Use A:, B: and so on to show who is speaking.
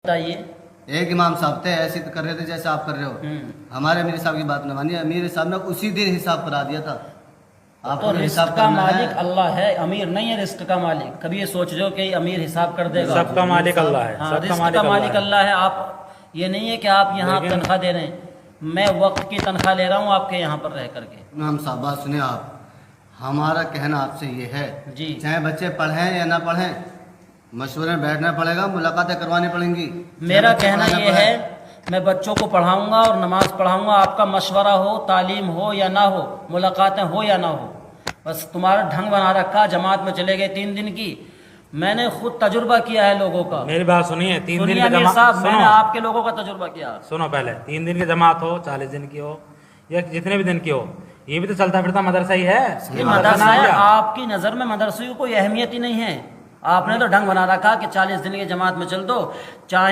A: بتائیے.
B: ایک امام صاحب تھے، ایسے کر رہے تھے جیسے آپ کر رہے ہو. ہمارے امیر صاحب کی بات نہ مانی، امیر صاحب نے اسی دن حساب کرا دیا تھا. آپ
A: تو
B: کو
A: رزق
B: حساب
A: کا
B: کرنا ہے.
A: مالک اللہ ہے، امیر نہیں ہے رزق کا مالک. کبھی یہ سوچ لو کہ امیر حساب کر دے گا.
C: سب کا مالک اللہ ہے.
A: ہاں،
C: سب
A: رزق کا مالک اللہ ہے. آپ یہ نہیں ہے کہ آپ یہاں
C: لیکن
A: تنخواہ دے رہے ہیں. میں وقت کی تنخواہ لے رہا ہوں آپ کے یہاں پر رہ کر کے.
B: امام صاحب بات سنیں آپ، ہمارا کہنا آپ سے یہ ہے
A: جی.
B: چاہے بچے پڑھیں یا نہ پڑھیں، مشورے میں بیٹھنا پڑے گا، ملاقاتیں کروانی پڑیں گی.
A: میرا کہنا یہ ہے میں بچوں کو پڑھاؤں گا اور نماز پڑھاؤں گا. آپ کا مشورہ ہو، تعلیم ہو یا نہ ہو، ملاقاتیں ہو یا نہ ہو، بس تمہارا ڈھنگ بنا رکھا. جماعت میں چلے گئے 3 دن کی. میں نے خود تجربہ کیا ہے لوگوں کا.
C: میری بات سنیے. 3 دن
A: سنیے
C: کی
A: امیر
C: جماعت،
A: صاحب، میں نے
C: سنو
A: آپ کے لوگوں کا تجربہ کیا.
C: سنو پہلے. 3 دن کی جماعت ہو، 40 دن کی ہو، یا جتنے بھی دن کی ہو، یہ بھی تو چلتا پھرتا مدرسہ ہی ہے.
A: یہ مدرسہ ہے. آپ کی نظر میں مدرسے کی کوئی اہمیت ہی نہیں ہے. آپ نے تو ڈھنگ بنا رکھا کہ 40 دن کی جماعت میں چل دو. چاہے